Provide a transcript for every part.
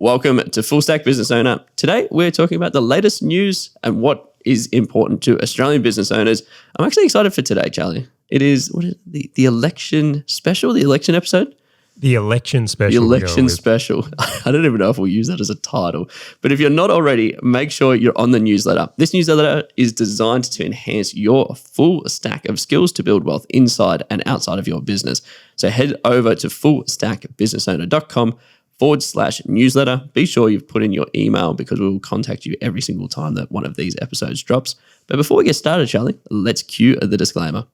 Welcome to Full Stack Business Owner. Today, we're talking about the latest news and what is important to Australian business owners. I'm actually excited for today, Charlie. It is, the election special, the election episode? The election special. The election special. I don't even know if we'll use that as a title. But if you're not already, make sure you're on the newsletter. This newsletter is designed to enhance your full stack of skills to build wealth inside and outside of your business. So head over to fullstackbusinessowner.com/newsletter. Be sure you've put in your email because we will contact you every single time that one of these episodes drops. But before we get started, Charlie, let's cue the disclaimer.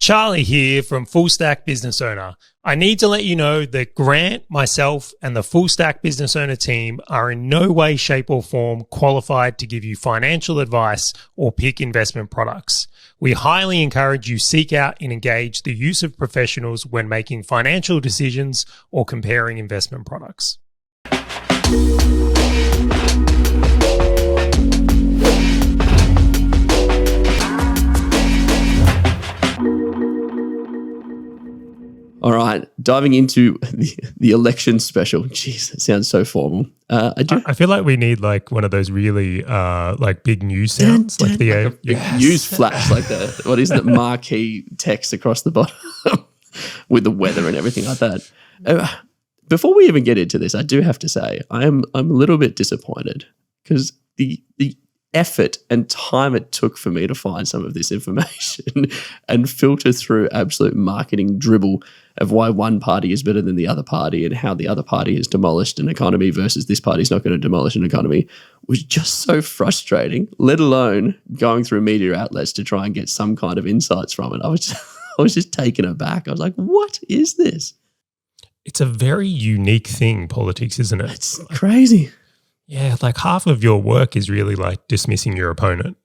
Charlie here from Full Stack Business Owner. I need to let you know that Grant, myself, and the Full Stack Business Owner team are in no way, shape, or form qualified to give you financial advice or pick investment products. We highly encourage you seek out and engage the use of professionals when making financial decisions or comparing investment products. All right, diving into the election special. Jeez, it sounds so formal. I feel like we need like one of those really big news sounds, like the news flash, like the what is it, marquee text across the bottom with the weather and everything like that. Before we even get into this, I do have to say I'm a little bit disappointed because the effort and time it took for me to find some of this information and filter through absolute marketing dribble of why one party is better than the other party and how the other party has demolished an economy versus this party's not going to demolish an economy was just so frustrating, let alone going through media outlets to try and get some kind of insights from it. I was just taken aback. I was like, what is this? It's a very unique thing, politics, isn't it? It's crazy. Yeah, like half of your work is really like dismissing your opponent,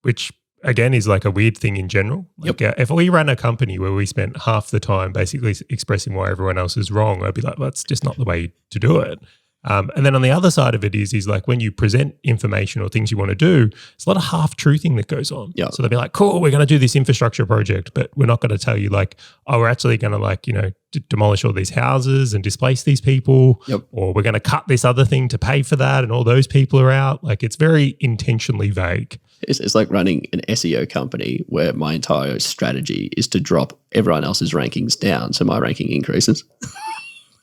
which again is like a weird thing in general. Like if we ran a company where we spent half the time basically expressing why everyone else is wrong, I'd be like, well, that's just not the way to do it. And then on the other side of it is like when you present information or things you want to do, there's a lot of half-truthing that goes on. Yep. So they'll be like, cool, we're going to do this infrastructure project, but we're not going to tell you like, oh, we're actually going to demolish all these houses and displace these people, or we're going to cut this other thing to pay for that and all those people are out. Like it's very intentionally vague. It's like running an SEO company where my entire strategy is to drop everyone else's rankings down so my ranking increases.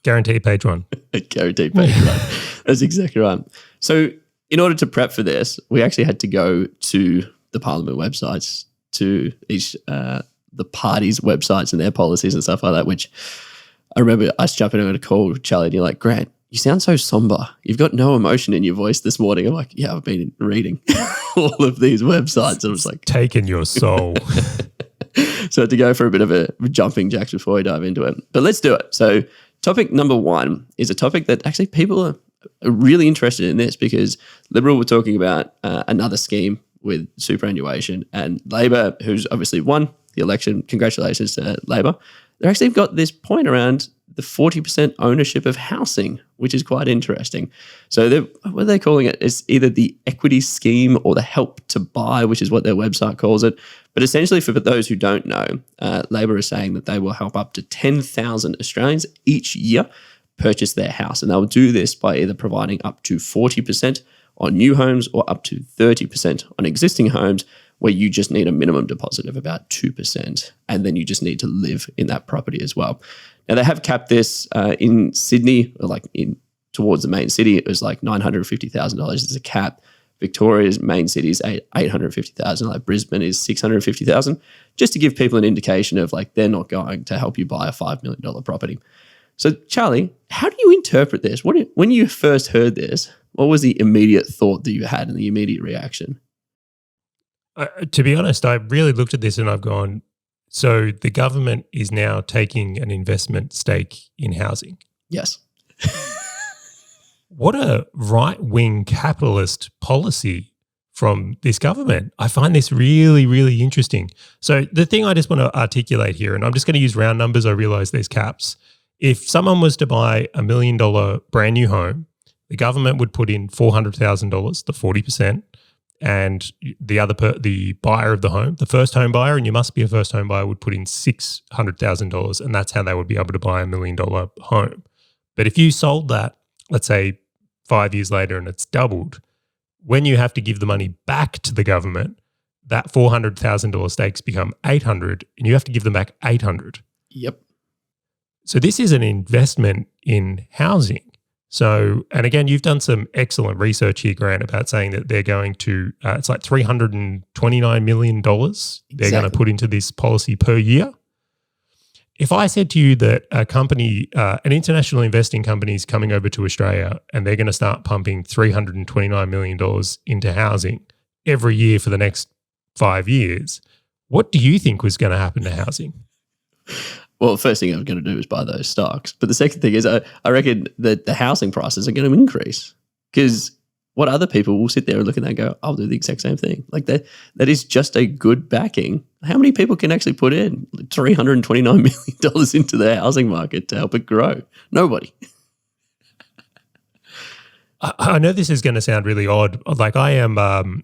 Guaranteed page one. Guaranteed page one. That's exactly right. So in order to prep for this, we actually had to go to the Parliament websites, to each the parties' websites and their policies and stuff like that, which I remember us jumping on a call with Charlie and you're like, Grant, you sound so somber. You've got no emotion in your voice this morning. I'm like, yeah, I've been reading all of these websites. And I was like, taking your soul. So I had to go for a bit of a jumping jacks before we dive into it. But let's do it. So topic number one is a topic that actually people are really interested in this because Liberal were talking about another scheme with superannuation and Labor, who's obviously won the election. Congratulations to Labor. They've actually got this point around the 40% ownership of housing, which is quite interesting. So what are they calling it? It's either the equity scheme or the help to buy, which is what their website calls it. But essentially, for those who don't know, Labor is saying that they will help up to 10,000 Australians each year purchase their house. And they'll do this by either providing up to 40% on new homes or up to 30% on existing homes where you just need a minimum deposit of about 2%. And then you just need to live in that property as well. Now, they have capped this in Sydney, or like towards the main city. It was like $950,000 as a cap. Victoria's main city is $850,000. Like Brisbane is $650,000. Just to give people an indication of like they're not going to help you buy a $5 million property. So, Charlie, how do you interpret this? When you first heard this, what was the immediate thought that you had and the immediate reaction? To be honest, I really looked at this and I've gone, so the government is now taking an investment stake in housing. Yes. What a right-wing capitalist policy from this government. I find this really, really interesting. So the thing I just want to articulate here, and I'm just going to use round numbers, I realize there's caps. If someone was to buy $1 million brand new home, the government would put in $400,000, the 40%, and the buyer of the home, the first home buyer, and you must be a first home buyer, would put in $600,000, and that's how they would be able to buy $1 million home. But if you sold that, let's say 5 years later and it's doubled, when you have to give the money back to the government, that $400,000 stakes become $800 and you have to give them back $800. Yep. So this is an investment in housing. So, and again, you've done some excellent research here, Grant, about saying that they're going to, it's like $329 million they're going to put into this policy per year. If I said to you that a company, an international investing company is coming over to Australia and they're going to start pumping $329 million into housing every year for the next 5 years, what do you think was going to happen to housing? Well, the first thing I was going to do is buy those stocks. But the second thing is I reckon that the housing prices are going to increase because what other people will sit there and look at that and go, I'll do the exact same thing. Like that is just a good backing. How many people can actually put in $329 million into the housing market to help it grow? Nobody. I know this is going to sound really odd. Like I am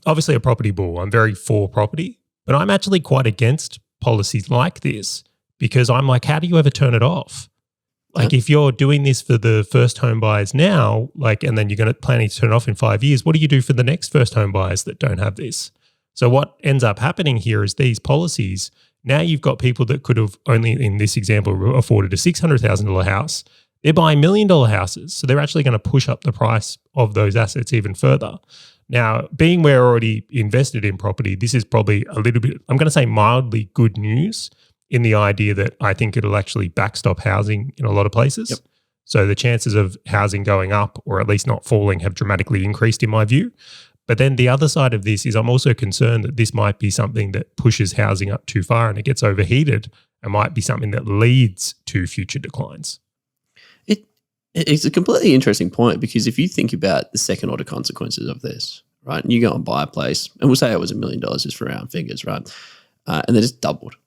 obviously a property bull. I'm very for property, but I'm actually quite against policies like this because I'm like, how do you ever turn it off? Like if you're doing this for the first home buyers now, like, and then you're going to planning to turn it off in 5 years, what do you do for the next first home buyers that don't have this? So what ends up happening here is these policies, now you've got people that could have only, in this example, afforded a $600,000 house. They're buying $1 million houses. So they're actually going to push up the price of those assets even further. Now, being we're already invested in property, this is probably a little bit, I'm going to say mildly good news in the idea that I think it'll actually backstop housing in a lot of places. Yep. So the chances of housing going up or at least not falling have dramatically increased in my view. But then the other side of this is I'm also concerned that this might be something that pushes housing up too far and it gets overheated and might be something that leads to future declines. It's a completely interesting point because if you think about the second order consequences of this, right, and you go and buy a place, and we'll say it was $1 million just for round figures, right, and then it's doubled,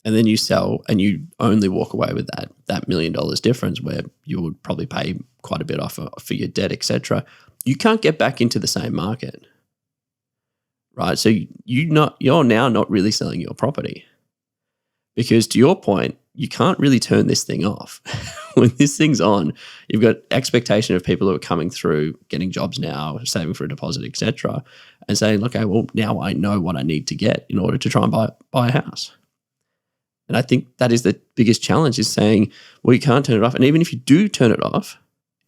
and then you sell and you only walk away with that $1 million difference where you would probably pay quite a bit off for your debt, etc. You can't get back into the same market, right? So you're now not really selling your property because to your point, you can't really turn this thing off. When this thing's on, you've got expectation of people who are coming through, getting jobs now, saving for a deposit, etc., and saying, okay, well, now I know what I need to get in order to try and buy a house. And I think that is the biggest challenge is saying, well, you can't turn it off. And even if you do turn it off,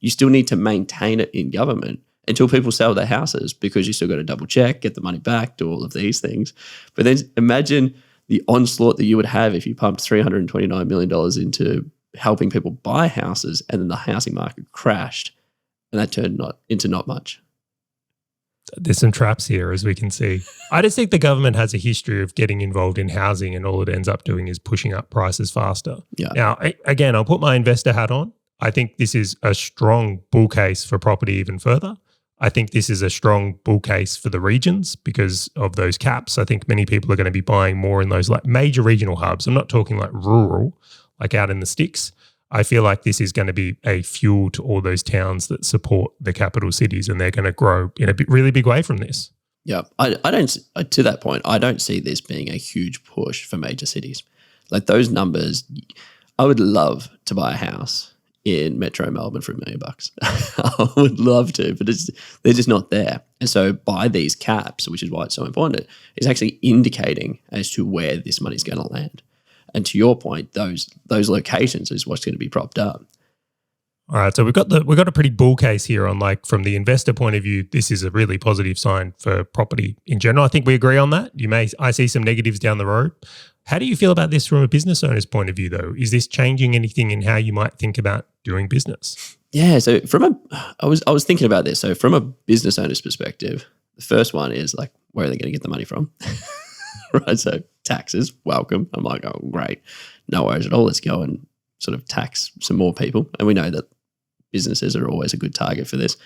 you still need to maintain it in government until people sell their houses because you still got to double check, get the money back, do all of these things. But then imagine the onslaught that you would have if you pumped $329 million into helping people buy houses and then the housing market crashed and that turned into not much. There's some traps here, as we can see. I just think the government has a history of getting involved in housing and all it ends up doing is pushing up prices faster. Yeah. Now, again, I'll put my investor hat on. I think this is a strong bull case for property even further. I think this is a strong bull case for the regions because of those caps. I think many people are going to be buying more in those like major regional hubs. I'm not talking like rural, like out in the sticks. I feel like this is going to be a fuel to all those towns that support the capital cities and they're going to grow in a really big way from this. Yeah, I don't, to that point, I don't see this being a huge push for major cities. Like those numbers, I would love to buy a house in Metro Melbourne for $1 million. I would love to, but they're just not there. And so by these caps, which is why it's so important, it's actually indicating as to where this money is going to land. And to your point, those locations is what's going to be propped up. All right, so we've got a pretty bull case here on like from the investor point of view, this is a really positive sign for property in general. I think we agree on that. I see some negatives down the road. How do you feel about this from a business owner's point of view though? Is this changing anything in how you might think about doing business? Yeah, so I was thinking about this. So from a business owner's perspective, the first one is like, where are they going to get the money from? Right, so taxes, welcome. I'm like, oh, great. No worries at all. Let's go and sort of tax some more people. And we know that businesses are always a good target for this.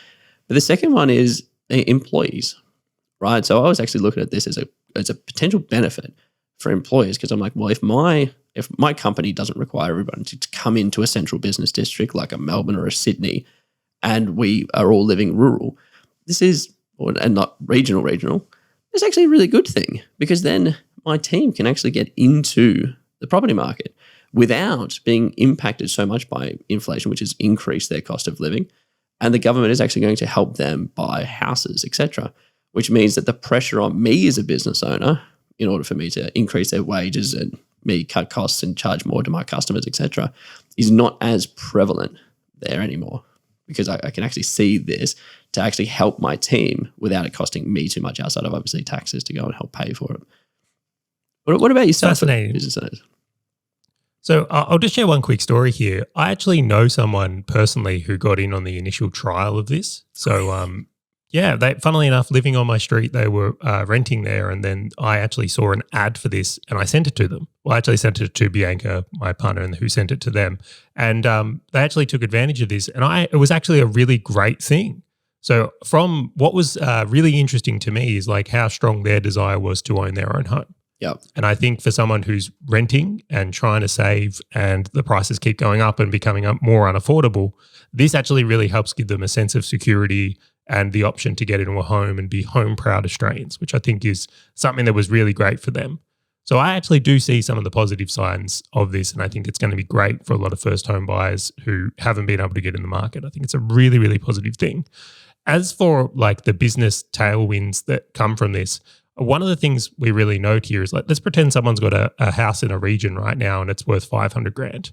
But the second one is employees, right? So I was actually looking at this as a potential benefit for employers because I'm like, well, if my company doesn't require everyone to come into a central business district like a Melbourne or a Sydney, and we are all living rural, and not regional, it's actually a really good thing because then my team can actually get into the property market without being impacted so much by inflation, which has increased their cost of living. and the government is actually going to help them buy houses, etc., which means that the pressure on me as a business owner, in order for me to increase their wages and me cut costs and charge more to my customers, etc., is not as prevalent there anymore, because I can actually see this to actually help my team without it costing me too much outside of obviously taxes to go and help pay for it. What about yourself? Fascinating. Business owners? So I'll just share one quick story here. I actually know someone personally who got in on the initial trial of this. So they, funnily enough, living on my street, they were renting there, and then I actually saw an ad for this and I sent it to them. Well, I actually sent it to Bianca, my partner, and who sent it to them. And they actually took advantage of this, and it was actually a really great thing. So from what was really interesting to me is like how strong their desire was to own their own home. Yep. And I think for someone who's renting and trying to save and the prices keep going up and becoming more unaffordable, this actually really helps give them a sense of security and the option to get into a home and be home proud Australians, which I think is something that was really great for them. So I actually do see some of the positive signs of this, and I think it's going to be great for a lot of first home buyers who haven't been able to get in the market. I think it's a really, really positive thing. As for like the business tailwinds that come from this, one of the things we really note here is like, let's pretend someone's got a house in a region right now and it's worth 500 grand.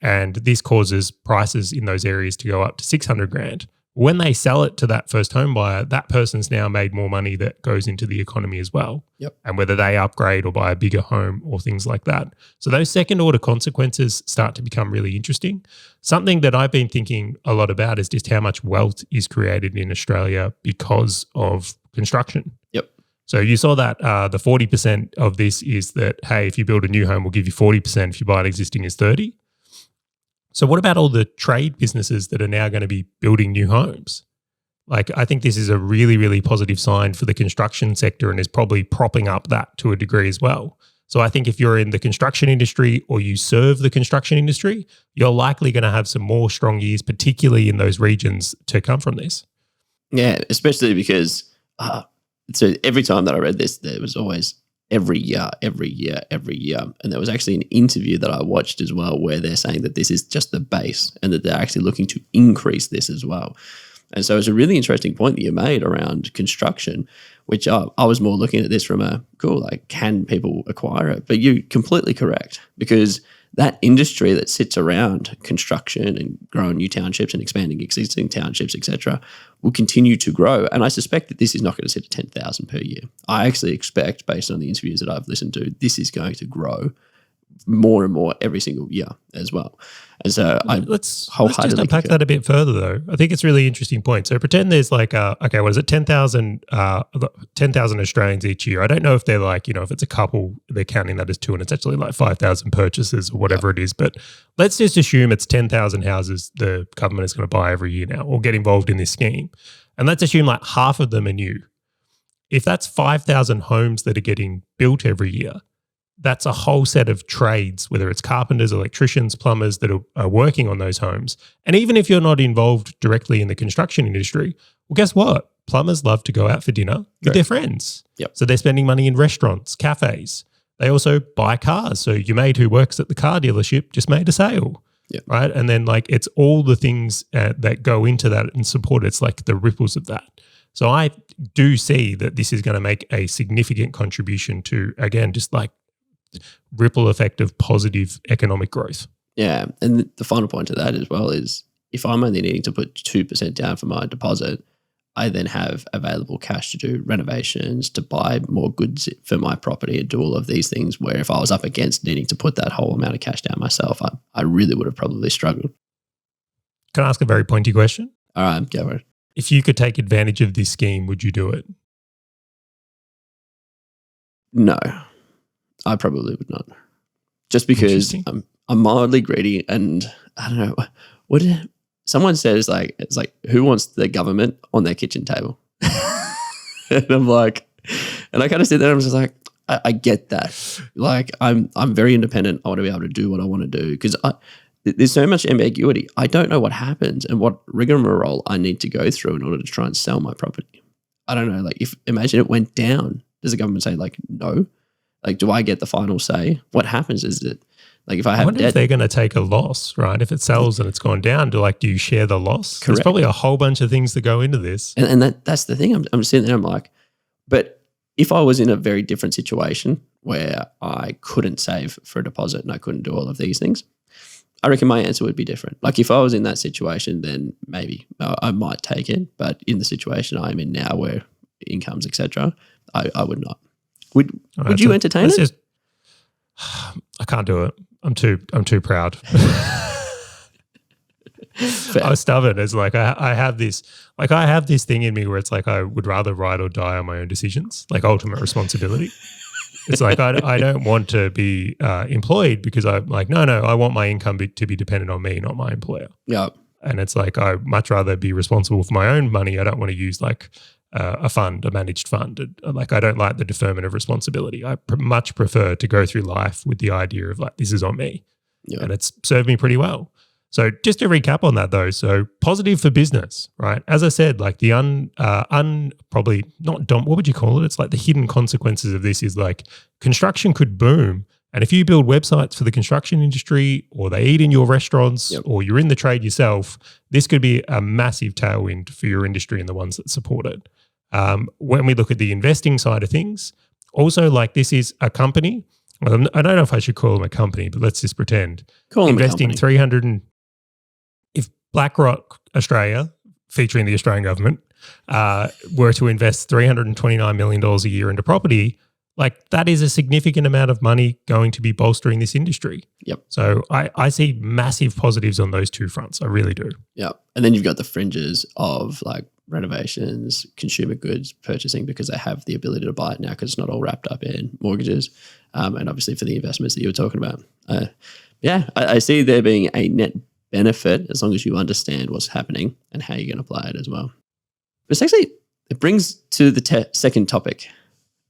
And this causes prices in those areas to go up to 600 grand. When they sell it to that first home buyer, that person's now made more money that goes into the economy as well. Yep. And whether they upgrade or buy a bigger home or things like that. So those second order consequences start to become really interesting. Something that I've been thinking a lot about is just how much wealth is created in Australia because of construction. Yep. So you saw that the 40% of this is that, hey, if you build a new home, we'll give you 40%. If you buy an existing, is 30%. So what about all the trade businesses that are now going to be building new homes? Like, I think this is a really, really positive sign for the construction sector and is probably propping up that to a degree as well. So I think if you're in the construction industry or you serve the construction industry, you're likely going to have some more strong years, particularly in those regions, to come from this. Yeah, especially because so every time that I read this, there was always every year. And there was actually an interview that I watched as well where they're saying that this is just the base and that they're actually looking to increase this as well. And so it's a really interesting point that you made around construction, which I was more looking at this from can people acquire it? But you're completely correct, because that industry that sits around construction and growing new townships and expanding existing townships, etc., will continue to grow. And I suspect that this is not going to sit at 10,000 per year. I actually expect, based on the interviews that I've listened to, this is going to grow more and more every single year as well. And so let's just unpack that a bit further, though. I think it's a really interesting point. So pretend there's like, 10,000 Australians each year. I don't know if they're like, if it's a couple, they're counting that as two and it's actually like 5,000 purchases or whatever it is. But let's just assume it's 10,000 houses the government is going to buy every year now or get involved in this scheme. And let's assume like half of them are new. If that's 5,000 homes that are getting built every year, that's a whole set of trades, whether it's carpenters, electricians, plumbers that are working on those homes. And even if you're not involved directly in the construction industry, well, guess what? Plumbers love to go out for dinner with their friends. Yep. So they're spending money in restaurants, cafes. They also buy cars. So your mate who works at the car dealership just made a sale, right? And then like it's all the things that go into that and support it. It's like the ripples of that. So I do see that this is going to make a significant contribution to, again, just like ripple effect of positive economic growth. Yeah. And the final point to that as well is if I'm only needing to put 2% down for my deposit, I then have available cash to do renovations, to buy more goods for my property and do all of these things, where if I was up against needing to put that whole amount of cash down myself, I really would have probably struggled. Can I ask a very pointy question? All right, go for it. If you could take advantage of this scheme, would you do it? No. I probably would not, just because I'm mildly greedy, and I don't know someone says it's like who wants the government on their kitchen table, and I'm like, and I kind of sit there and I'm just like, I get that. Like I'm very independent. I want to be able to do what I want to do because there's so much ambiguity. I don't know what happens and what rigmarole I need to go through in order to try and sell my property. I don't know. Like imagine it went down, does the government say like no? Like, do I get the final say? What happens is that Like if I I have wonder if debt, they're going to take a loss, right? If it sells and it's gone down, do you share the loss? Correct. There's probably a whole bunch of things that go into this. and that's the thing. I'm sitting there, I'm like, but if I was in a very different situation where I couldn't save for a deposit and I couldn't do all of these things, I reckon my answer would be different. Like if I was in that situation, then maybe I might take it. But in the situation I'm in now where incomes, etc., I would not. Would you entertain it? I can't do it. I'm too proud. I'm stubborn. It's like I have this thing in me where it's like I would rather ride or die on my own decisions, like ultimate responsibility. It's like I don't want to be employed because I'm like, no, I want my income to be dependent on me, not my employer. Yeah. And it's like I much rather be responsible for my own money. I don't want to use like a managed fund. Like I don't like the deferment of responsibility. I much prefer to go through life with the idea of like, this is on me. Yeah. And it's served me pretty well. So just to recap on that though, so positive for business, right? As I said, like the probably not what would you call it? It's like the hidden consequences of this is like construction could boom. And if you build websites for the construction industry or they eat in your restaurants or you're in the trade yourself, this could be a massive tailwind for your industry and the ones that support it. When we look at the investing side of things, also like this is a company. I don't know if I should call them a company, but let's just pretend. Call them investing a company. If BlackRock Australia, featuring the Australian government, were to invest $329 million a year into property, like that is a significant amount of money going to be bolstering this industry. Yep. So I see massive positives on those two fronts. I really do. Yeah. And then you've got the fringes of like renovations, consumer goods purchasing because they have the ability to buy it now because it's not all wrapped up in mortgages. And obviously for the investments that you were talking about. I see there being a net benefit as long as you understand what's happening and how you're going to apply it as well. But it brings to the second topic.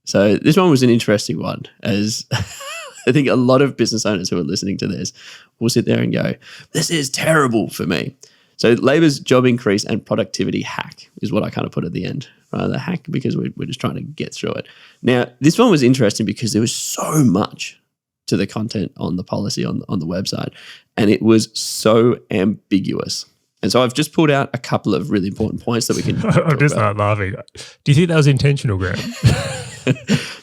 So this one was an interesting one, as I think a lot of business owners who are listening to this will sit there and go, this is terrible for me. So Labor's job increase and productivity hack is what I kind of put at the end. Right? The hack because we're just trying to get through it. Now, this one was interesting because there was so much to the content on the policy on the website, and it was so ambiguous. And so I've just pulled out a couple of really important points that we can I'm just not laughing. Do you think that was intentional, Grant?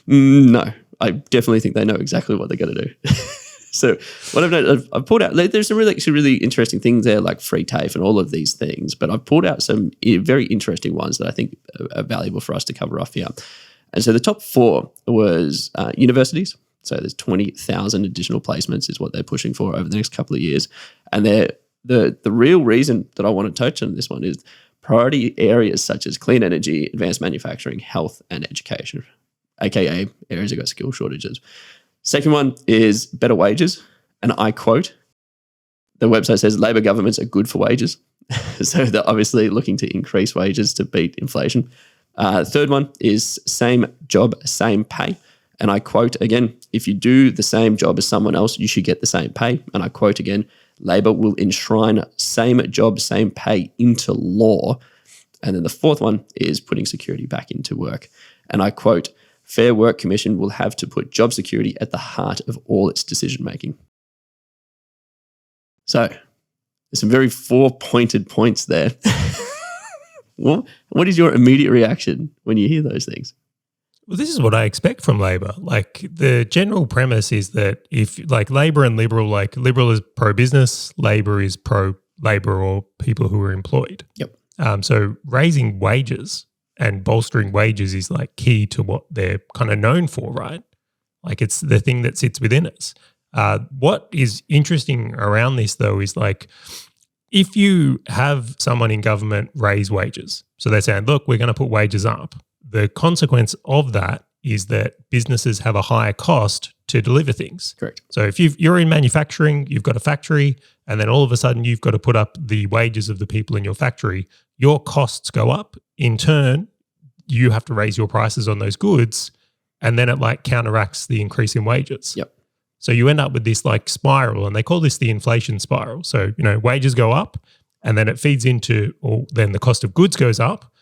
No, I definitely think they know exactly what they're going to do. So what I've done, I've pulled out, there's some really interesting things there like free TAFE and all of these things, but I've pulled out some very interesting ones that I think are valuable for us to cover off here. And so the top 4 was universities. So there's 20,000 additional placements is what they're pushing for over the next couple of years. And the real reason that I want to touch on this one is priority areas such as clean energy, advanced manufacturing, health, and education, aka areas that got skill shortages. Second one is better wages. And I quote, the website says Labor governments are good for wages. So they're obviously looking to increase wages to beat inflation. Third one is same job, same pay. And I quote again, if you do the same job as someone else, you should get the same pay. And I quote again, Labor will enshrine same job, same pay into law. And then the fourth one is putting security back into work. And I quote, Fair Work Commission will have to put job security at the heart of all its decision-making. So there's some very 4-pointed points there. What is your immediate reaction when you hear those things? Well, this is what I expect from Labor. Like the general premise is that if like Labor and Liberal, like Liberal is pro-business, Labor is pro-Labor or people who are employed. Yep. So raising wages and bolstering wages is like key to what they're kind of known for, right? Like it's the thing that sits within us. What is interesting around this though is like if you have someone in government raise wages, so they're saying, look, we're going to put wages up. The consequence of that is that businesses have a higher cost to deliver things. Correct. So if you're in manufacturing, you've got a factory, and then all of a sudden you've got to put up the wages of the people in your factory, your costs go up. In turn, you have to raise your prices on those goods, and then it like counteracts the increase in wages. Yep. So you end up with this like spiral, and they call this the inflation spiral. So, wages go up, and then it feeds into, or then the cost of goods goes up,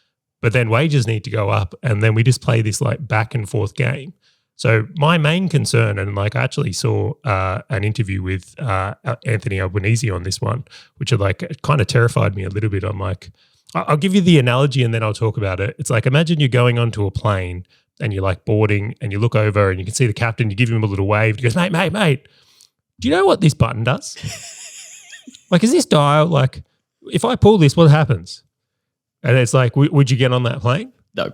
but then wages need to go up, and then we just play this like back and forth game. So my main concern, and like I actually saw an interview with Anthony Albanese on this one, which it kind of terrified me a little bit. I'm like, I'll give you the analogy and then I'll talk about it. It's like, imagine you're going onto a plane and you're like boarding and you look over and you can see the captain, you give him a little wave. He goes, mate, do you know what this button does? Like, is this dial, like, if I pull this, what happens? And it's like, would you get on that plane? No.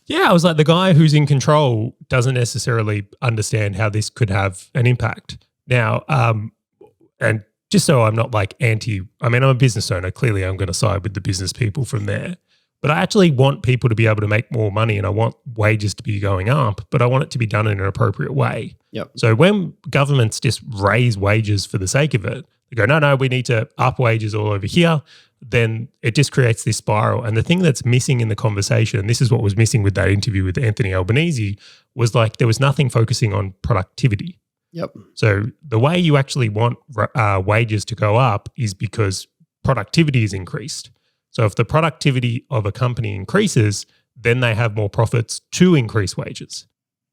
Yeah, I was like, the guy who's in control doesn't necessarily understand how this could have an impact. Now, and just so I'm not like I'm a business owner. Clearly, I'm going to side with the business people from there. But I actually want people to be able to make more money and I want wages to be going up, but I want it to be done in an appropriate way. Yep. So when governments just raise wages for the sake of it, they go, no, we need to up wages all over here, then it just creates this spiral. And the thing that's missing in the conversation, and this is what was missing with that interview with Anthony Albanese, was like there was nothing focusing on productivity. Yep. So the way you actually want wages to go up is because productivity is increased. So if the productivity of a company increases, then they have more profits to increase wages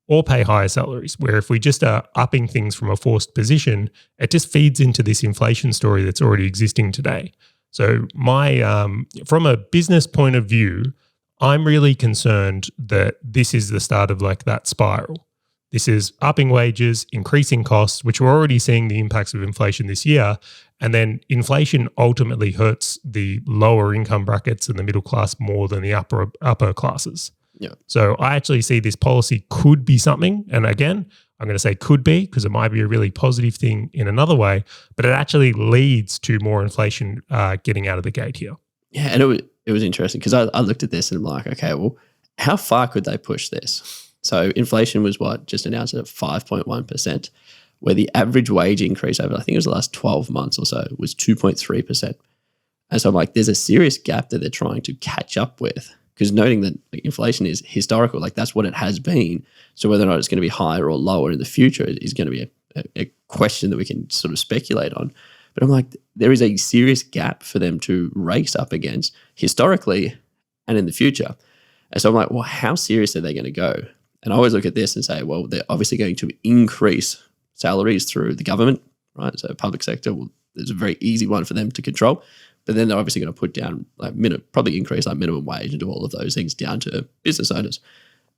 or pay higher salaries. Where if we just are upping things from a forced position, it just feeds into this inflation story that's already existing today. So from a business point of view, I'm really concerned that this is the start of like that spiral. This is upping wages, increasing costs, which we're already seeing the impacts of inflation this year. And then inflation ultimately hurts the lower income brackets and the middle class more than the upper classes. Yeah. So I actually see this policy could be something. And again, I'm going to say could be because it might be a really positive thing in another way, but it actually leads to more inflation getting out of the gate here. Yeah, and it was interesting because I looked at this and I'm like, okay, well, how far could they push this? So inflation was just announced at 5.1%, where the average wage increase over, I think it was the last 12 months or so, was 2.3%. And so I'm like, there's a serious gap that they're trying to catch up with, because noting that inflation is historical, like that's what it has been. So whether or not it's going to be higher or lower in the future is going to be a question that we can sort of speculate on. But I'm like, there is a serious gap for them to race up against historically and in the future. And so I'm like, well, how serious are they going to go? And I always look at this and say, well, they're obviously going to increase salaries through the government, right? So public sector, there's a very easy one for them to control. But then they're obviously going to put down probably increase like minimum wage and do all of those things down to business owners.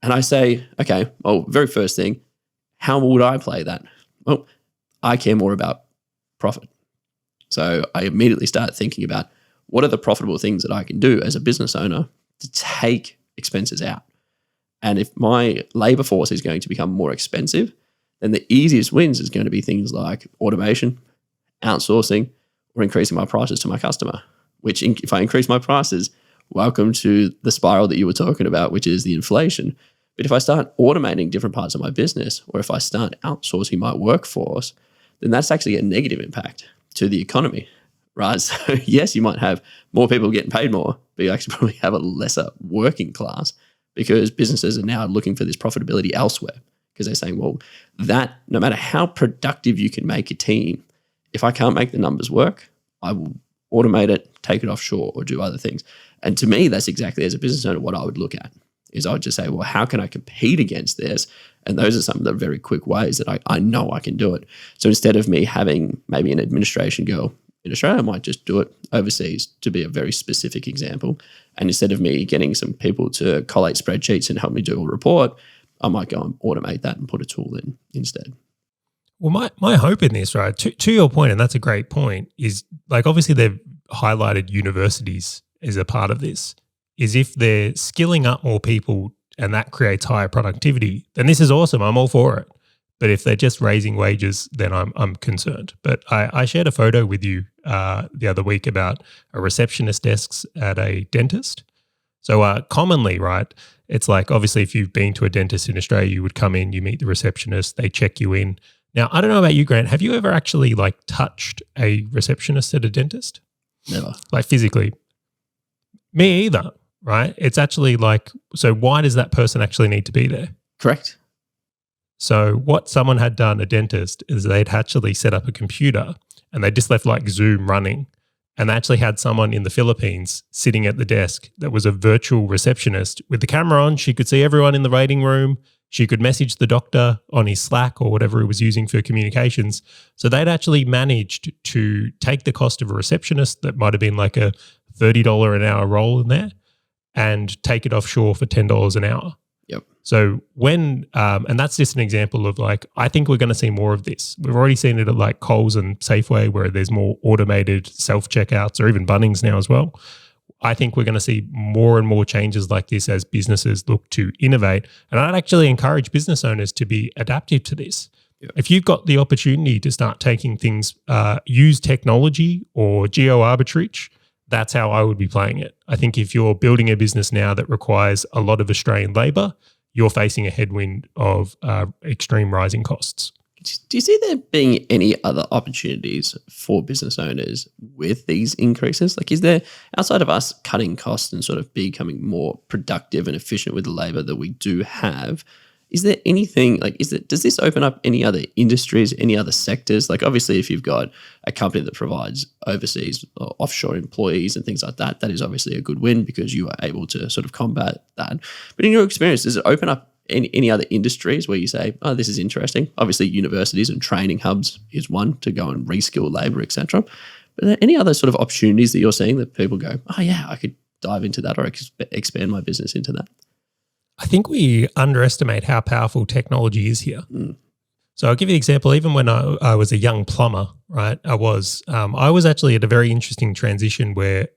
And I say, okay, well, very first thing, how would I play that? Well, I care more about profit. So I immediately start thinking about what are the profitable things that I can do as a business owner to take expenses out. And if my labor force is going to become more expensive, then the easiest wins is going to be things like automation, outsourcing, or increasing my prices to my customer, which if I increase my prices, welcome to the spiral that you were talking about, which is the inflation. But if I start automating different parts of my business, or if I start outsourcing my workforce, then that's actually a negative impact to the economy, right? So yes, you might have more people getting paid more, but you actually probably have a lesser working class because businesses are now looking for this profitability elsewhere because they're saying, well, that no matter how productive you can make a team, if I can't make the numbers work, I will automate it, take it offshore, or do other things. And to me, that's exactly, as a business owner, what I would look at is I would just say, well, how can I compete against this? And those are some of the very quick ways that I know I can do it. So instead of me having maybe an administration girl in Australia, I might just do it overseas, to be a very specific example. And instead of me getting some people to collate spreadsheets and help me do a report, I might go and automate that and put a tool in instead. Well, my hope in this, right, to your point, and that's a great point, is like obviously they've highlighted universities as a part of this, is if they're skilling up more people and that creates higher productivity, then this is awesome. I'm all for it. But if they're just raising wages, then I'm concerned. But I shared a photo with you the other week about a receptionist desks at a dentist. So commonly, right, it's like obviously if you've been to a dentist in Australia, you would come in, you meet the receptionist, they check you in. Now, I don't know about you, Grant. Have you ever actually like touched a receptionist at a dentist? Never. Like physically? Me either, right? It's actually like, so why does that person actually need to be there? Correct. So what someone had done, a dentist, is they'd actually set up a computer and they just left like Zoom running. And they actually had someone in the Philippines sitting at the desk that was a virtual receptionist with the camera on. She could see everyone in the waiting room. She could message the doctor on his Slack or whatever he was using for communications. So they'd actually managed to take the cost of a receptionist that might have been like a $30 an hour role in there and take it offshore for $10 an hour. Yep. So when, and that's just an example of like, I think we're going to see more of this. We've already seen it at like Coles and Safeway where there's more automated self-checkouts, or even Bunnings now as well. I think we're going to see more and more changes like this as businesses look to innovate. And I'd actually encourage business owners to be adaptive to this. Yep. If you've got the opportunity to start taking things, use technology or geo-arbitrage, that's how I would be playing it. I think if you're building a business now that requires a lot of Australian labour, you're facing a headwind of extreme rising costs. Do you see there being any other opportunities for business owners with these increases? Like, is there, outside of us cutting costs and sort of becoming more productive and efficient with the labour that we do have, is there anything like, does this open up any other industries, any other sectors? Like, obviously, if you've got a company that provides overseas or offshore employees and things like that, that is obviously a good win because you are able to sort of combat that. But in your experience, does it open up any other industries where you say, oh, this is interesting? Obviously, universities and training hubs is one to go and reskill labour, etc. But are there any other sort of opportunities that you're seeing that people go, oh yeah, I could dive into that or expand my business into that? I think we underestimate how powerful technology is here. Mm. So I'll give you an example. Even when I was a young plumber, right, I was actually at a very interesting transition where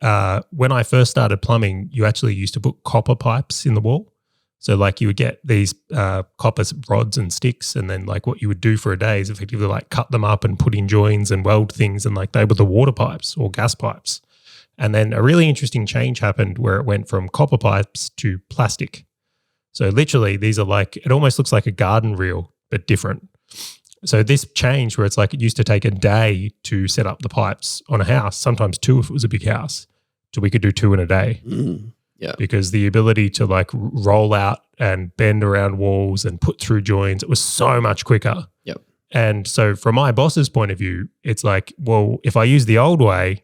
when I first started plumbing, you actually used to put copper pipes in the wall. So like you would get these copper rods and sticks, and then like what you would do for a day is effectively like cut them up and put in joins and weld things, and like they were the water pipes or gas pipes. And then a really interesting change happened where it went from copper pipes to plastic. So literally these are like, it almost looks like a garden reel, but different. So this change where it's like it used to take a day to set up the pipes on a house, sometimes two if it was a big house, so we could do two in a day. Mm. Yeah. Because the ability to like roll out and bend around walls and put through joins, it was so much quicker. Yep. And so from my boss's point of view, it's like, well, if I use the old way,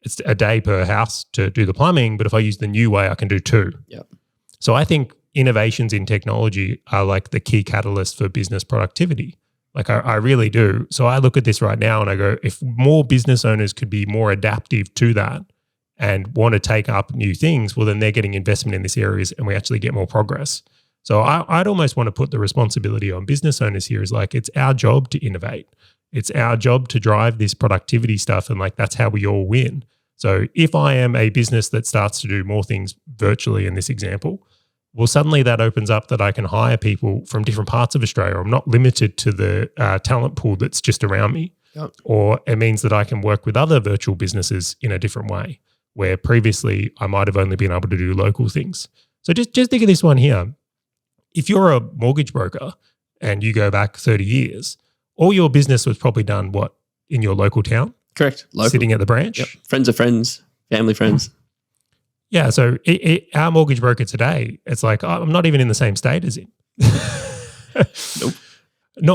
it's a day per house to do the plumbing, but if I use the new way, I can do two. Yep. So I think innovations in technology are like the key catalyst for business productivity. Like I really do. So I look at this right now and I go, if more business owners could be more adaptive to that and want to take up new things, well, then they're getting investment in these areas and we actually get more progress. So I'd almost want to put the responsibility on business owners here is like, it's our job to innovate. It's our job to drive this productivity stuff, and like that's how we all win. So if I am a business that starts to do more things virtually in this example, well, suddenly that opens up that I can hire people from different parts of Australia. I'm not limited to the talent pool that's just around me. Yep. Or it means that I can work with other virtual businesses in a different way, where previously I might have only been able to do local things. So just think of this one here. If you're a mortgage broker and you go back 30 years, all your business was probably done, what, in your local town? Correct. Local. Sitting at the branch? Yep. Friends of friends, family friends. Yeah, so our mortgage broker today, it's like, I'm not even in the same state as him. Nope.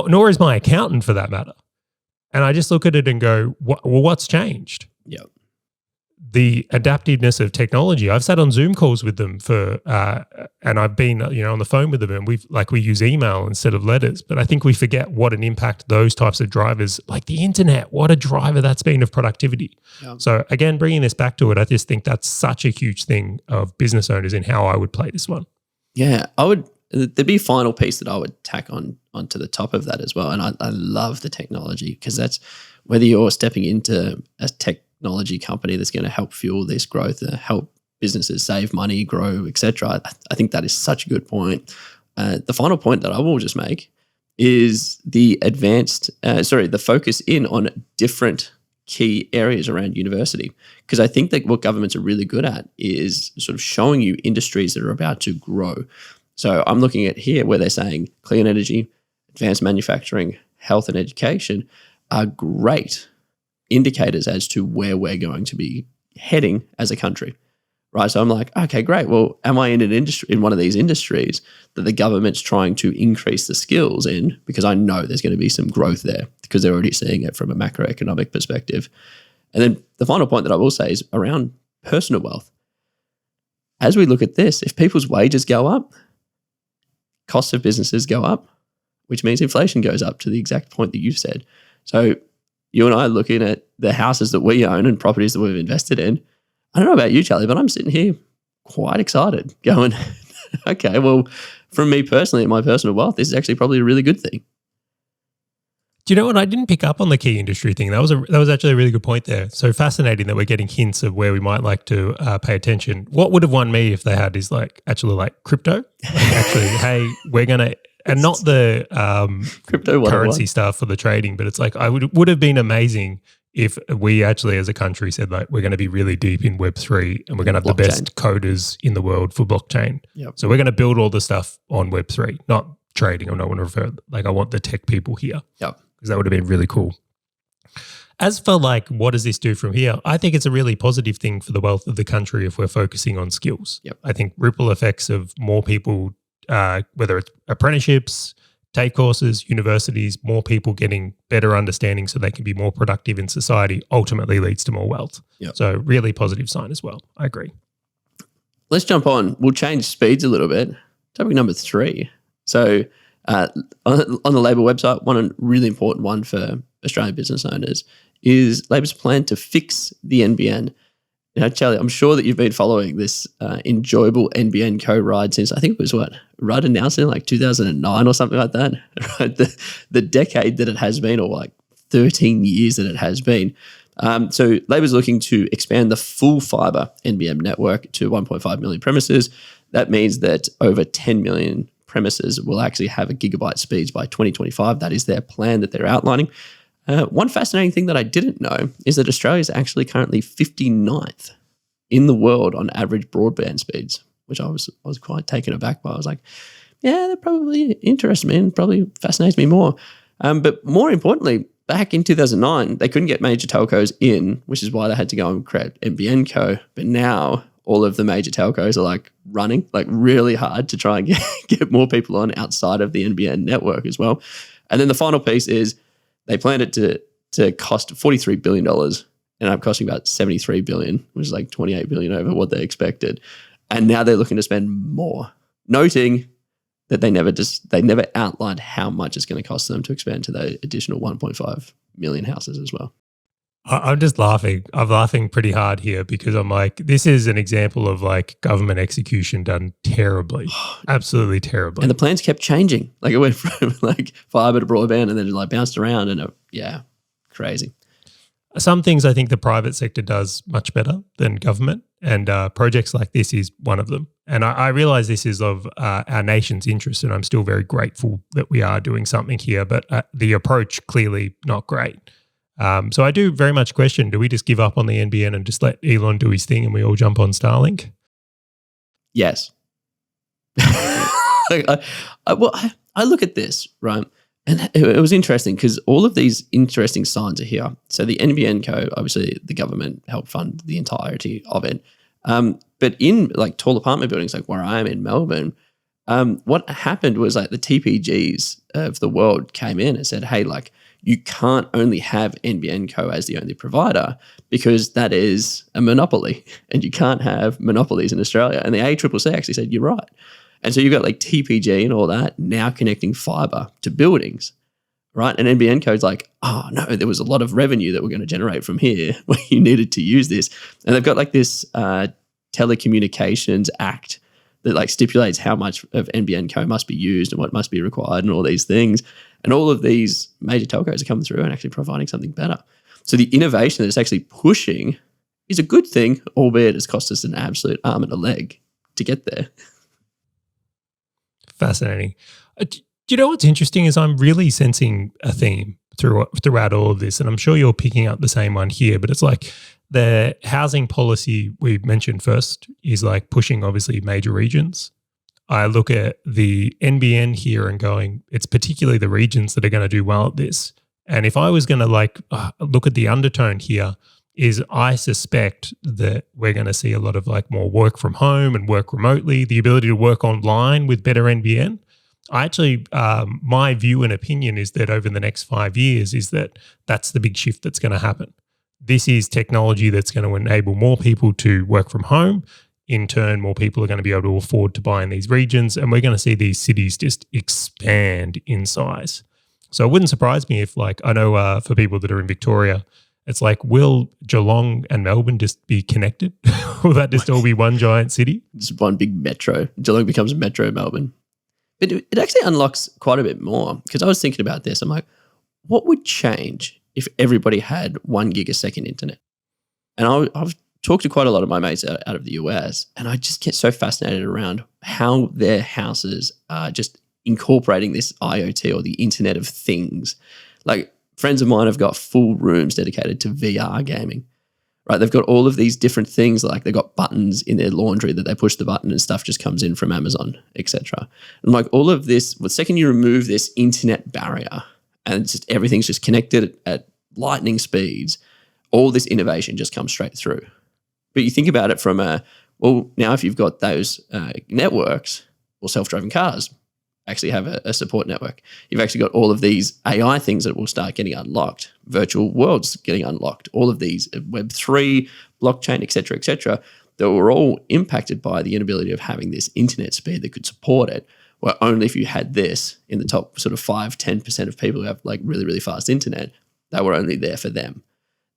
Nor is my accountant for that matter. And I just look at it and go, well, what's changed? Yeah. The adaptiveness of technology. I've sat on Zoom calls with them and I've been, on the phone with them, and we use email instead of letters. But I think we forget what an impact those types of drivers, like the internet, what a driver that's been of productivity. Yeah. So again, bringing this back to it, I just think that's such a huge thing of business owners in how I would play this one. Yeah, there'd be a final piece that I would tack onto the top of that as well. And I love the technology, because that's whether you're stepping into a technology company that's going to help fuel this growth, help businesses save money, grow, etc. I think that is such a good point. The final point that I will just make is the focus in on different key areas around university. Because I think that what governments are really good at is sort of showing you industries that are about to grow. So I'm looking at here where they're saying clean energy, advanced manufacturing, health and education are great indicators as to where we're going to be heading as a country, right? So I'm like, okay, great. Well, am I in an industry, in one of these industries that the government's trying to increase the skills in? Because I know there's going to be some growth there, because they're already seeing it from a macroeconomic perspective. And then the final point that I will say is around personal wealth. As we look at this, if people's wages go up, costs of businesses go up, which means inflation goes up to the exact point that you've said. So you and I are looking at the houses that we own and properties that we've invested in. I don't know about you, Charlie, but I'm sitting here quite excited going, okay, well, from me personally, in my personal wealth, this is actually probably a really good thing. Do you know what? I didn't pick up on the key industry thing. That was actually a really good point there. So fascinating that we're getting hints of where we might like to pay attention. What would have won me if they had is actually crypto? Actually, hey, we're going to, and not the crypto currency stuff for the trading, but it's would have been amazing if we actually as a country said we're going to be really deep in Web3 and we're going to have the best coders in the world for blockchain. Yep. So we're going to build all the stuff on Web3, not trading. I'm not going to refer, I want the tech people here. Yep. Because that would have been really cool. As for what does this do from here? I think it's a really positive thing for the wealth of the country if we're focusing on skills. Yep. I think ripple effects of more people, whether it's apprenticeships, TAFE courses, universities, more people getting better understanding so they can be more productive in society ultimately leads to more wealth. Yep. So really positive sign as well. I agree. Let's jump on. We'll change speeds a little bit. Topic number 3. So on the Labor website, one really important one for Australian business owners is Labor's plan to fix the NBN. Charlie, I'm sure that you've been following this enjoyable NBN co-ride since, I think it was Rudd announced it in 2009 or something like that, right? The decade that it has been, or 13 years that it has been. So Labor's looking to expand the full fibre NBN network to 1.5 million premises. That means that over 10 million premises will actually have a gigabyte speeds by 2025. That is their plan that they're outlining. One fascinating thing that I didn't know is that Australia is actually currently 59th in the world on average broadband speeds, which I was quite taken aback by. I was like, yeah, that probably interests me and probably fascinates me more. But more importantly, back in 2009, they couldn't get major telcos in, which is why they had to go and create NBN Co. But now all of the major telcos are running really hard to try and get more people on outside of the NBN network as well. And then the final piece is they planned it to cost $43 billion, and I'm costing about $73 billion, which is $28 billion over what they expected. And now they're looking to spend more, noting that they never outlined how much it's going to cost them to expand to the additional 1.5 million houses as well. I'm just laughing. I'm laughing pretty hard here because I'm this is an example of government execution done terribly, absolutely terribly. And the plans kept changing. It went from fiber to broadband and then it bounced around and crazy. Some things I think the private sector does much better than government, and projects like this is one of them. And I realize this is of our nation's interest, and I'm still very grateful that we are doing something here, but the approach clearly not great. So I do very much question, do we just give up on the NBN and just let Elon do his thing and we all jump on Starlink? Yes. I look at this, right? And it was interesting because all of these interesting signs are here. So the NBN Co, obviously the government helped fund the entirety of it. But in tall apartment buildings like where I am in Melbourne, what happened was the TPGs of the world came in and said, hey, you can't only have NBN Co as the only provider because that is a monopoly and you can't have monopolies in Australia. And the ACCC actually said, you're right. And so you've got TPG and all that now connecting fiber to buildings, right? And NBN Co's oh no, there was a lot of revenue that we're going to generate from here where you needed to use this. And they've got this Telecommunications Act that stipulates how much of NBN Co must be used and what must be required and all these things. And all of these major telcos are coming through and actually providing something better. So the innovation that it's actually pushing is a good thing, albeit it's cost us an absolute arm and a leg to get there. Fascinating. Do you know what's interesting is I'm really sensing a theme throughout all of this, and I'm sure you're picking up the same one here, but it's the housing policy we mentioned first is pushing obviously major regions. I look at the NBN here and going, it's particularly the regions that are going to do well at this. And if I was going to look at the undertone here, is I suspect that we're going to see a lot of more work from home and work remotely, the ability to work online with better NBN. I actually, my view and opinion is that over the next 5 years that's the big shift that's going to happen. This is technology that's going to enable more people to work from home. In turn, more people are going to be able to afford to buy in these regions, and we're going to see these cities just expand in size. So it wouldn't surprise me if, like, I know for people that are in Victoria, it's like, will Geelong and Melbourne just be connected? Will that just all be one giant city? Just one big metro. Geelong becomes Metro Melbourne. But it actually unlocks quite a bit more, because I was thinking about this. I'm like, what would change if everybody had 1 gig a second internet? And I've talked to quite a lot of my mates out of the US, and I just get so fascinated around how their houses are just incorporating this IoT, or the Internet of Things. Like, friends of mine have got full rooms dedicated to VR gaming. Right, they've got all of these different things, like they've got buttons in their laundry that they push the button and stuff just comes in from Amazon, etc. And like all of this, the second you remove this internet barrier and it's just everything's just connected at lightning speeds, all this innovation just comes straight through. But you think about it from well, now if you've got those networks, or self-driving cars actually have a support network. You've actually got all of these AI things that will start getting unlocked, virtual worlds getting unlocked, all of these Web3, blockchain, et cetera, that were all impacted by the inability of having this internet speed that could support it, where only if you had this in the top sort of 5-10% of people who have like really, really fast internet, that were only there for them.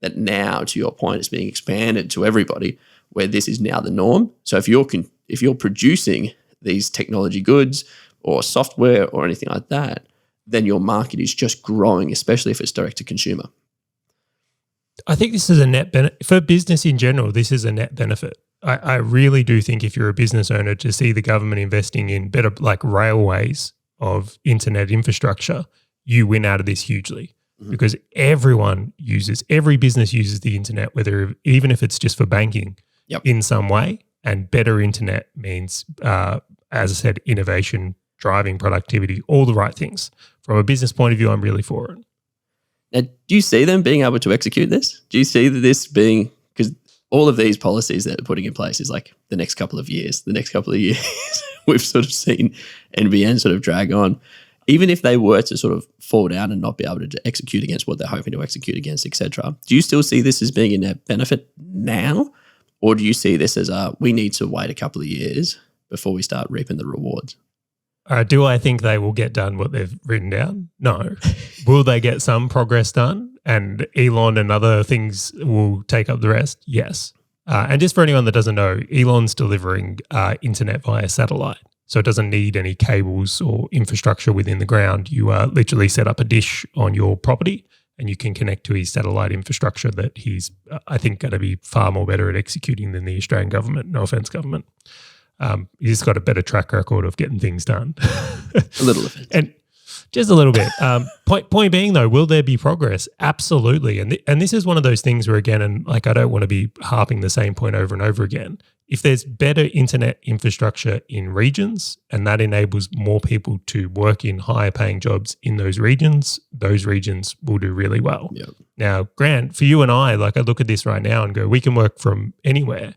That now, to your point, is being expanded to everybody, where this is now the norm. So if you're producing these technology goods or software or anything like that, then your market is just growing, especially if it's direct to consumer. I think this is a net benefit for business in general. This is a net benefit. I really do think if you're a business owner, to see the government investing in better, like, railways of internet infrastructure, you win out of this hugely, because every business uses the internet, even if it's just for banking, in some way. And better internet means, as I said, innovation, driving productivity, all the right things. From a business point of view, I'm really for it. Now, do you see them being able to execute this? Do you see this being, because all of these policies that they're putting in place is like the next couple of years, we've sort of seen NBN sort of drag on. Even if they were to sort of fall down and not be able to execute against what they're hoping to execute against, etc., do you still see this as being a net benefit now? Or do you see this as we need to wait a couple of years before we start reaping the rewards? Do I think they will get done what they've written down? No. Will they get some progress done, and Elon and other things will take up the rest? Yes. And just for anyone that doesn't know, Elon's delivering internet via satellite. So it doesn't need any cables or infrastructure within the ground. You literally set up a dish on your property and you can connect to his satellite infrastructure that he's, I think, going to be far more better at executing than the Australian government. No offense, government. He's got a better track record of getting things done. A little of it. And just a little bit. Point being, though, will there be progress? Absolutely. And this is one of those things where, again, and like, I don't want to be harping the same point over and over again. If there's better internet infrastructure in regions and that enables more people to work in higher paying jobs in those regions will do really well. Yep. Now, Grant, for you and I, like, I look at this right now and go, we can work from anywhere.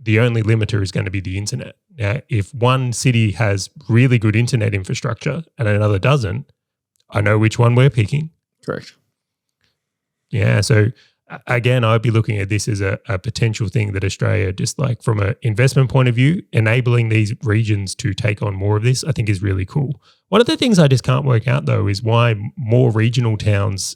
The only limiter is going to be the internet. Now, if one city has really good internet infrastructure and another doesn't, I know which one we're picking. Correct. Yeah. So again, I'd be looking at this as a potential thing that Australia, just like from an investment point of view, enabling these regions to take on more of this, I think is really cool. One of the things I just can't work out, though, is why more regional towns,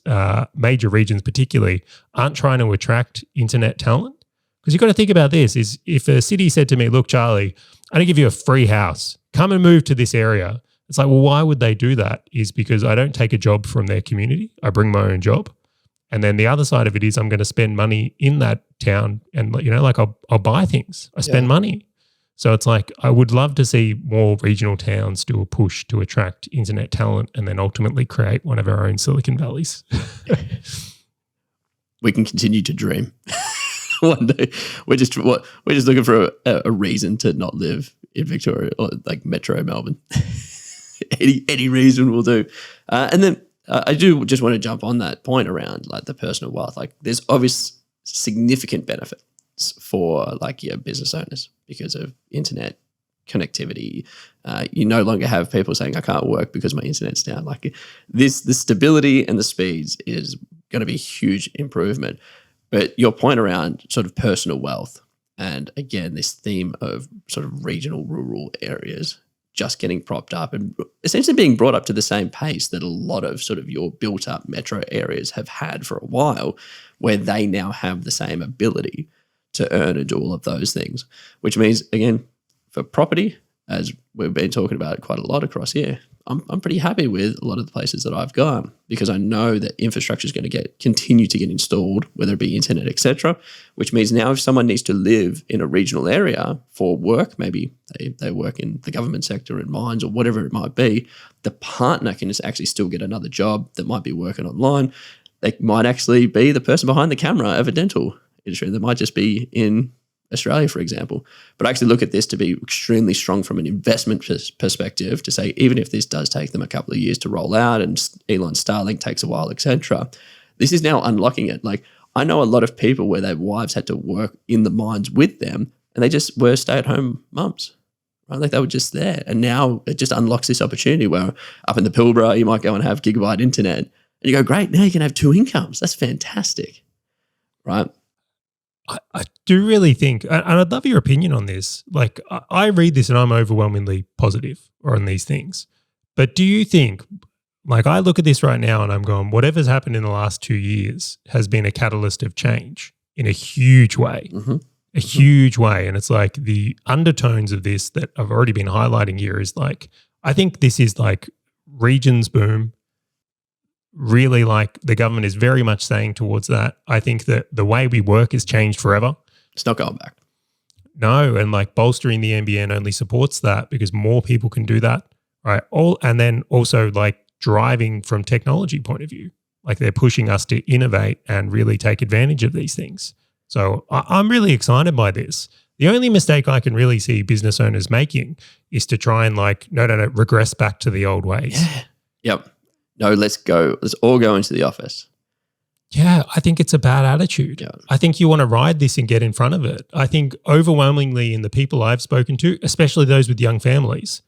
major regions particularly, aren't trying to attract internet talent. Because you've got to think about this, is if a city said to me, look, Charlie, I'm going to give you a free house. Come and move to this area. It's like, well, why would they do that? Is because I don't take a job from their community. I bring my own job. And then the other side of it is I'm going to spend money in that town and, you know, like I'll buy things. I spend money. So it's like I would love to see more regional towns do a push to attract internet talent and then ultimately create one of our own Silicon Valleys. We can continue to dream. One day we're just looking for a reason to not live in Victoria or like Metro Melbourne. any reason will do. And then I do just want to jump on that point around like the personal wealth. Like there's obvious significant benefits for like your business owners because of internet connectivity. You no longer have people saying I can't work because my internet's down. Like the stability and the speeds is going to be a huge improvement. But your point around sort of personal wealth And again, this theme of sort of regional rural areas just getting propped up and essentially being brought up to the same pace that a lot of sort of your built up metro areas have had for a while, where they now have the same ability to earn and do all of those things, which means, again, for property, as we've been talking about quite a lot across here, I'm pretty happy with a lot of the places that I've gone, because I know that infrastructure is going to continue to get installed, whether it be internet, etc. Which means now if someone needs to live in a regional area for work, maybe they work in the government sector, in mines or whatever it might be, the partner can just actually still get another job that might be working online. They might actually be the person behind the camera of a dental industry. They might just be in Australia, for example. But I actually look at this to be extremely strong from an investment perspective, to say even if this does take them a couple of years to roll out and Elon's Starlink takes a while, etc., this is now unlocking it. Like, I know a lot of people where their wives had to work in the mines with them and they just were stay-at-home mums, right? Like, they were just there. And now it just unlocks this opportunity where up in the Pilbara, you might go and have gigabyte internet and you go, great, now you can have two incomes. That's fantastic, right? I do really think, and I'd love your opinion on this. Like, I read this and I'm overwhelmingly positive on these things. But do you think, like, I look at this right now and I'm going, whatever's happened in the last 2 years has been a catalyst of change in a huge way, a huge way. And it's like the undertones of this that I've already been highlighting here is like, I think this is like regions boom. Really, like, the government is very much saying towards that. I think that the way we work has changed forever. It's not going back. No, and like bolstering the NBN only supports that because more people can do that, right? And then also like driving from technology point of view, like they're pushing us to innovate and really take advantage of these things. So I'm really excited by this. The only mistake I can really see business owners making is to try and like, no, regress back to the old ways. Yeah. Yep. No, let's go. Let's all go into the office. Yeah, I think it's a bad attitude. Yeah. I think you want to ride this and get in front of it. I think overwhelmingly in the people I've spoken to, especially those with young families,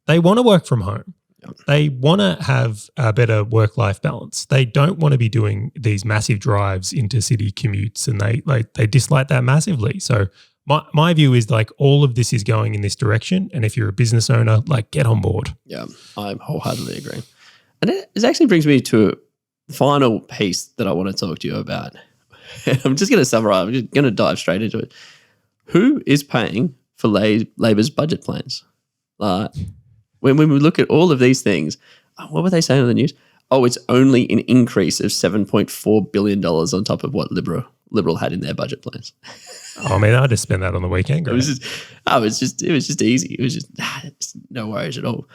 they want to work from home. Yeah. They want to have a better work-life balance. They don't want to be doing these massive drives into city commutes, and they dislike that massively. So my view is like all of this is going in this direction, and if you're a business owner, like, get on board. Yeah, I wholeheartedly agree. And it actually brings me to the final piece that I want to talk to you about. I'm just going to summarize. I'm just going to dive straight into it. Who is paying for Labor's budget plans? When we look at all of these things, what were they saying on the news? Oh, it's only an increase of $7.4 billion on top of what Liberal had in their budget plans. Oh, man, I just spent that on the weekend. It was just easy. It was just no worries at all.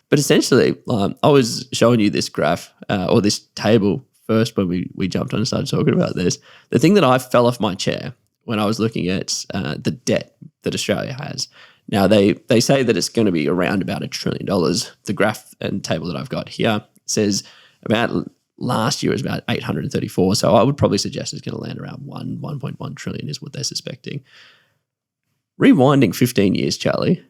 But essentially, I was showing you this graph or this table first when we jumped on and started talking about this. The thing that I fell off my chair when I was looking at the debt that Australia has. Now, they say that it's going to be around about $1 trillion. The graph and table that I've got here says about last year was about 834. So I would probably suggest it's going to land around 1.1 trillion is what they're suspecting. Rewinding 15 years, Charlie,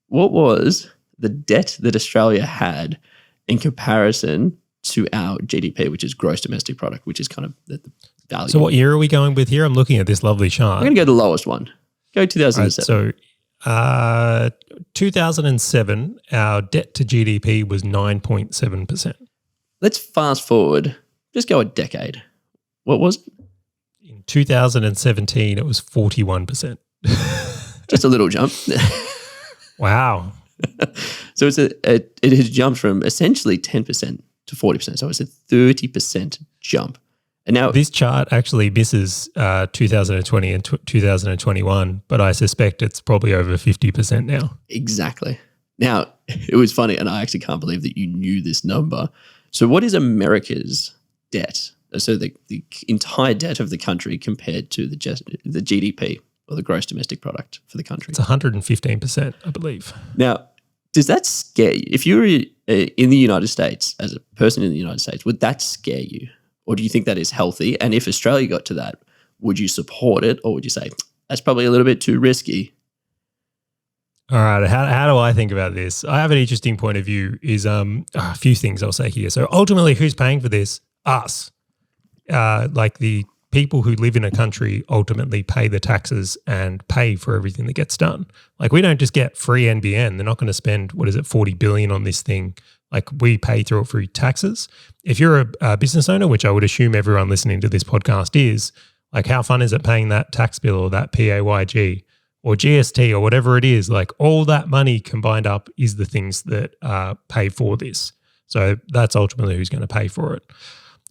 what was the debt that Australia had in comparison to our GDP, which is gross domestic product, which is kind of the value. So what year are we going with here? I'm looking at this lovely chart. I'm going to go to the lowest one. Go 2007. Right, so 2007, our debt to GDP was 9.7%. Let's fast forward. Just go a decade. What was it? In 2017, it was 41%. Just a little jump. Wow. So it has jumped from essentially 10% to 40%. So it's a 30% jump. And now this chart actually misses 2020 and 2021, but I suspect it's probably over 50% now. Exactly. Now, it was funny, and I actually can't believe that you knew this number. So what is America's debt? So the entire debt of the country compared to the GDP or the gross domestic product for the country? It's 115%, I believe. Now, does that scare you? If you were in the United States, as a person in the United States, would that scare you? Or do you think that is healthy? And if Australia got to that, would you support it? Or would you say, that's probably a little bit too risky? All right. How do I think about this? I have an interesting point of view is a few things I'll say here. So ultimately, who's paying for this? Us. Like the people who live in a country ultimately pay the taxes and pay for everything that gets done. Like, we don't just get free NBN. They're not going to spend, 40 billion on this thing. Like, we pay through taxes. If you're a business owner, which I would assume everyone listening to this podcast is, like, how fun is it paying that tax bill or that PAYG or GST or whatever it is? Like, all that money combined up is the things that pay for this. So that's ultimately who's going to pay for it.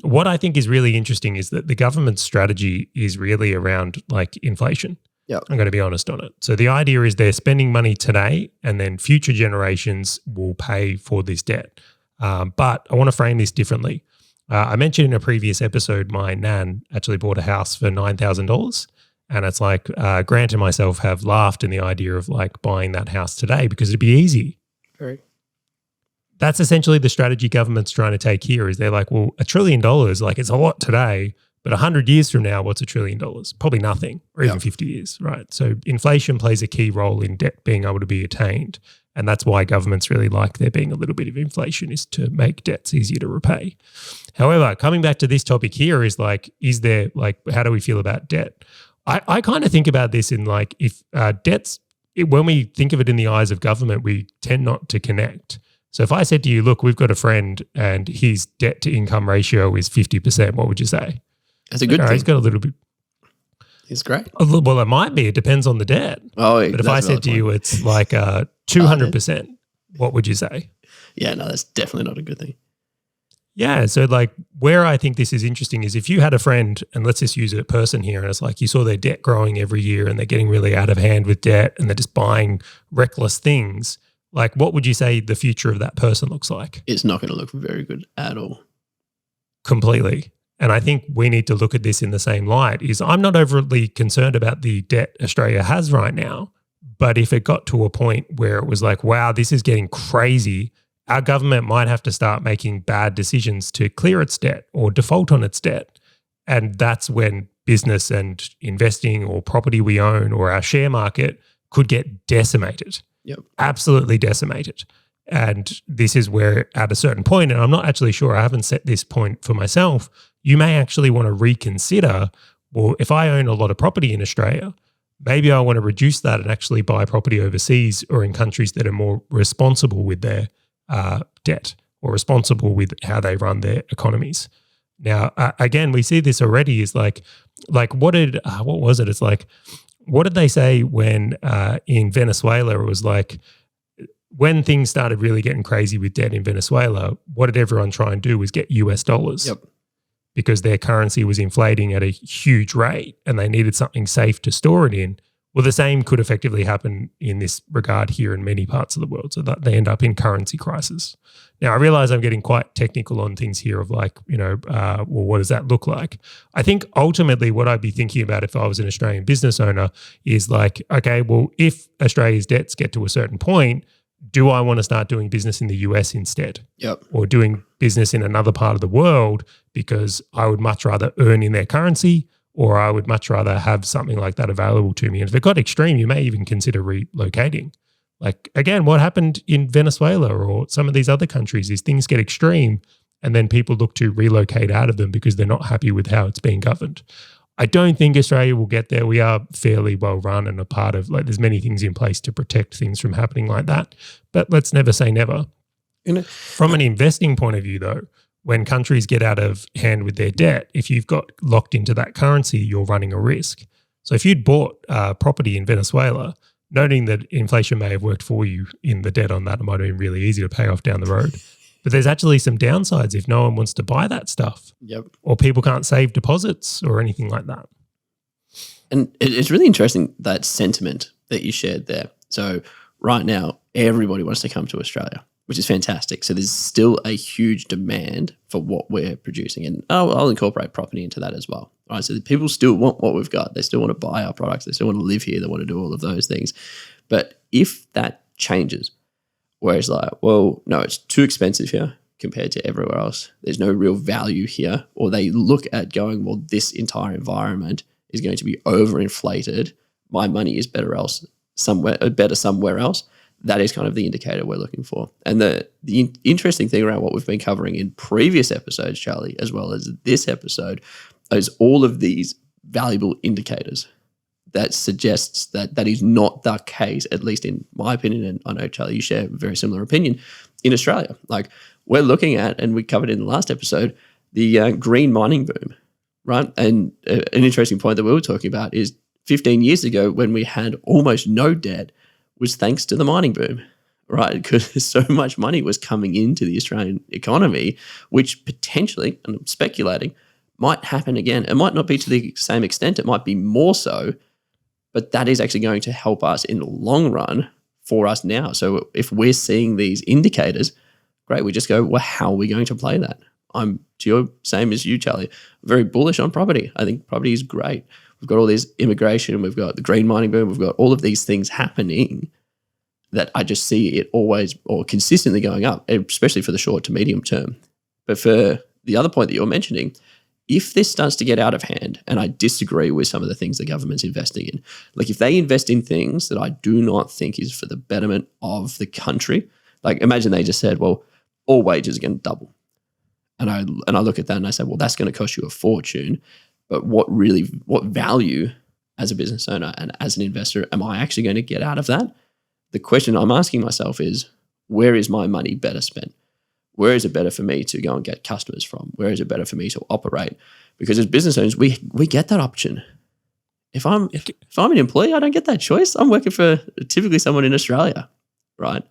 What I think is really interesting is that the government's strategy is really around like inflation. Yeah, I'm going to be honest on it. So the idea is they're spending money today and then future generations will pay for this debt. But I want to frame this differently. I mentioned in a previous episode, my nan actually bought a house for $9,000. And it's like Grant and myself have laughed in the idea of like buying that house today because it'd be easy. Very. That's essentially the strategy government's trying to take here is they're like, well, $1 trillion, like it's a lot today, but 100 years from now, what's $1 trillion? Probably nothing, or even 50 years, right? So inflation plays a key role in debt being able to be attained. And that's why governments really like there being a little bit of inflation, is to make debts easier to repay. However, coming back to this topic here is like, is there like, how do we feel about debt? I kind of think about this in like, if debts, when we think of it in the eyes of government, we tend not to connect. So if I said to you, look, we've got a friend and his debt to income ratio is 50%, what would you say? That's a good thing. He's got a little bit. It's great. Well, it might be. It depends on the debt. Oh, but if I said to you it's like 200%, what would you say? Yeah, no, that's definitely not a good thing. Yeah. So like where I think this is interesting is if you had a friend, and let's just use a person here, and it's like you saw their debt growing every year and they're getting really out of hand with debt and they're just buying reckless things. Like, what would you say the future of that person looks like? It's not going to look very good at all. Completely. And I think we need to look at this in the same light. Is I'm not overly concerned about the debt Australia has right now, but if it got to a point where it was like, wow, this is getting crazy, our government might have to start making bad decisions to clear its debt or default on its debt. And that's when business and investing or property we own or our share market could get decimated. Yep. Absolutely decimated. And this is where at a certain point, and I'm not actually sure, I haven't set this point for myself, you may actually want to reconsider, well, if I own a lot of property in Australia, maybe I want to reduce that and actually buy property overseas or in countries that are more responsible with their debt or responsible with how they run their economies. Now, again, we see this already is like what was it? It's like, what did they say when in Venezuela? It was like when things started really getting crazy with debt in Venezuela, what did everyone try and do was get US dollars. Yep. Because their currency was inflating at a huge rate and they needed something safe to store it in. Well, the same could effectively happen in this regard here in many parts of the world, so that they end up in currency crisis. Now, I realize I'm getting quite technical on things here of like, well, what does that look like? I think ultimately what I'd be thinking about if I was an Australian business owner is like, okay, well, if Australia's debts get to a certain point, do I want to start doing business in the US instead? Yep. Or doing business in another part of the world because I would much rather earn in their currency or I would much rather have something like that available to me. And if it got extreme, you may even consider relocating. Like, again, what happened in Venezuela or some of these other countries is things get extreme and then people look to relocate out of them because they're not happy with how it's being governed. I don't think Australia will get there. We are fairly well run and a part of, like, there's many things in place to protect things from happening like that. But let's never say never. From an investing point of view, though, when countries get out of hand with their debt, if you've got locked into that currency, you're running a risk. So if you'd bought property in Venezuela, noting that inflation may have worked for you in the debt on that, it might have been really easy to pay off down the road. But there's actually some downsides if no one wants to buy that stuff. Yep. Or people can't save deposits or anything like that. And it's really interesting, that sentiment that you shared there. So right now, everybody wants to come to Australia, which is fantastic. So there's still a huge demand for what we're producing. And I'll incorporate property into that as well. All right, so people still want what we've got. They still want to buy our products. They still want to live here. They want to do all of those things. But if that changes, where it's like, well, no, it's too expensive here compared to everywhere else. There's no real value here. Or they look at going, well, this entire environment is going to be overinflated. My money is better somewhere else. That is kind of the indicator we're looking for. And the interesting thing around what we've been covering in previous episodes, Charlie, as well as this episode, is all of these valuable indicators that suggests that that is not the case, at least in my opinion, and I know, Charlie, you share a very similar opinion, in Australia. Like we're looking at, and we covered in the last episode, the green mining boom, right? And an interesting point that we were talking about is 15 years ago when we had almost no debt was thanks to the mining boom, right? Because so much money was coming into the Australian economy, which potentially, and I'm speculating, might happen again. It might not be to the same extent. It might be more so, but that is actually going to help us in the long run for us now. So if we're seeing these indicators, great, we just go, well, how are we going to play that? I'm to your same as you, Charlie, very bullish on property. I think property is great. We've got all this immigration, we've got the green mining boom, we've got all of these things happening that I just see it always or consistently going up, especially for the short to medium term. But for the other point that you're mentioning, if this starts to get out of hand, and I disagree with some of the things the government's investing in, like if they invest in things that I do not think is for the betterment of the country, like imagine they just said, well, all wages are going to double. And I look at that and I say, well, that's going to cost you a fortune. But what value as a business owner and as an investor am I actually going to get out of that? The question I'm asking myself is, where is my money better spent? Where is it better for me to go and get customers from? Where is it better for me to operate? Because as business owners, we get that option. If I'm an employee, I don't get that choice. I'm working for typically someone in Australia, right?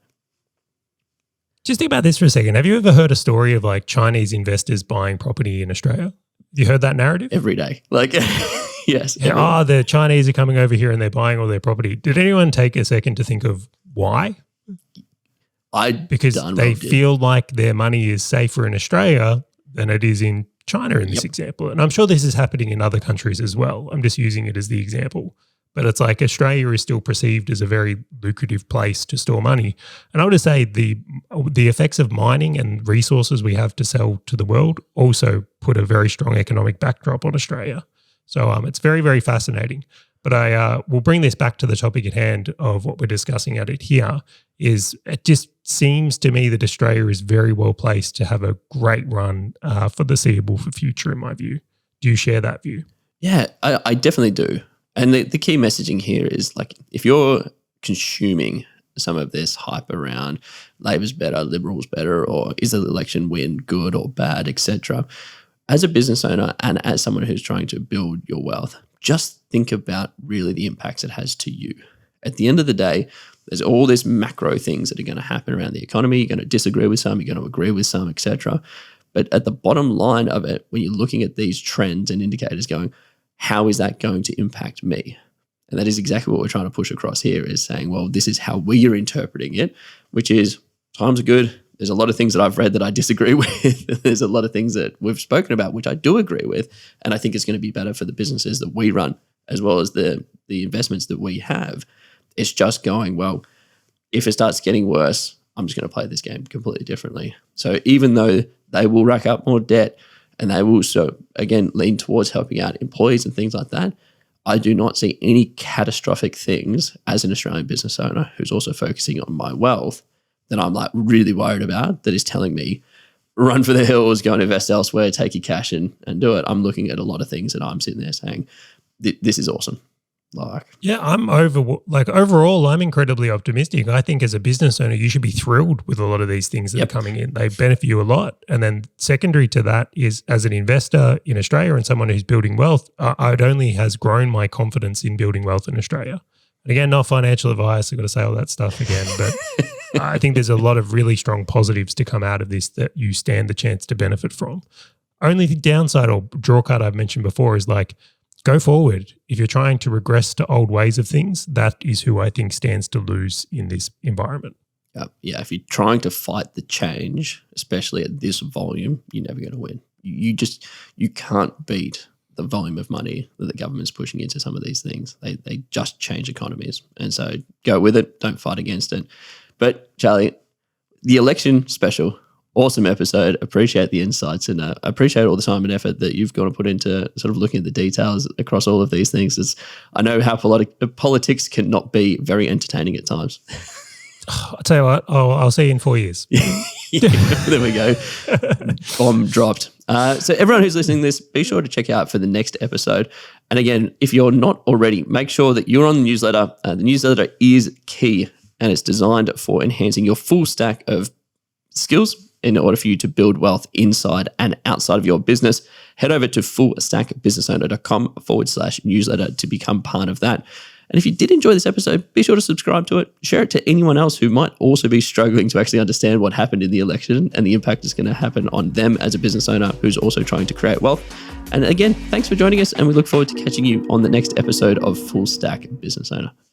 Just think about this for a second. Have you ever heard a story of like Chinese investors buying property in Australia? You heard that narrative? Every day. Like, yes. Yeah, the Chinese are coming over here and they're buying all their property. Did anyone take a second to think of why? Because they feel like their money is safer in Australia than it is in China in this example. And I'm sure this is happening in other countries as well. I'm just using it as the example. But it's like Australia is still perceived as a very lucrative place to store money. And I would just say the effects of mining and resources we have to sell to the world also put a very strong economic backdrop on Australia. So it's very, very fascinating. But I will bring this back to the topic at hand of what we're discussing at it here, is it just seems to me that Australia is very well placed to have a great run for the foreseeable future, in my view. Do you share that view? Yeah, I definitely do. And the key messaging here is like, if you're consuming some of this hype around Labor's better, Liberals better, or is the election win good or bad, etc., as a business owner and as someone who's trying to build your wealth, just think about really the impacts it has to you. At the end of the day, there's all these macro things that are going to happen around the economy. You're going to disagree with some, you're going to agree with some, etc. But at the bottom line of it, when you're looking at these trends and indicators going, how is that going to impact me? And that is exactly what we're trying to push across here, is saying, well, this is how we are interpreting it, which is times are good. There's a lot of things that I've read that I disagree with. There's a lot of things that we've spoken about, which I do agree with. And I think it's going to be better for the businesses that we run, as well as the investments that we have. It's just going, well, if it starts getting worse, I'm just going to play this game completely differently. So even though they will rack up more debt and they will, so again, lean towards helping out employees and things like that, I do not see any catastrophic things as an Australian business owner who's also focusing on my wealth that I'm like really worried about, that is telling me, run for the hills, go and invest elsewhere, take your cash and do it. I'm looking at a lot of things that I'm sitting there saying, this is awesome. Overall, I'm incredibly optimistic. I think as a business owner, you should be thrilled with a lot of these things that are coming in. They benefit you a lot. And then secondary to that is, as an investor in Australia and someone who's building wealth, it only has grown my confidence in building wealth in Australia. And again, not financial advice. I've got to say all that stuff again, but I think there's a lot of really strong positives to come out of this that you stand the chance to benefit from. Only the downside or draw card I've mentioned before is like, go forward. If you're trying to regress to old ways of things, that is who I think stands to lose in this environment. Yeah, if you're trying to fight the change, especially at this volume, you're never going to win. You can't beat the volume of money that the government's pushing into some of these things. They just change economies. And so go with it. Don't fight against it. But Charlie, the election special, awesome episode. Appreciate the insights and appreciate all the time and effort that you've got to put into sort of looking at the details across all of these things. I know how politics cannot be very entertaining at times. I'll tell you what, I'll see you in 4 years. There we go. Bomb dropped. So everyone who's listening to this, be sure to check out for the next episode. And again, if you're not already, make sure that you're on the newsletter. The newsletter is key, and it's designed for enhancing your full stack of skills in order for you to build wealth inside and outside of your business. Head over to fullstackbusinessowner.com/newsletter to become part of that. And if you did enjoy this episode, be sure to subscribe to it. Share it to anyone else who might also be struggling to actually understand what happened in the election and the impact it's going to happen on them as a business owner who's also trying to create wealth. And again, thanks for joining us, and we look forward to catching you on the next episode of Full Stack Business Owner.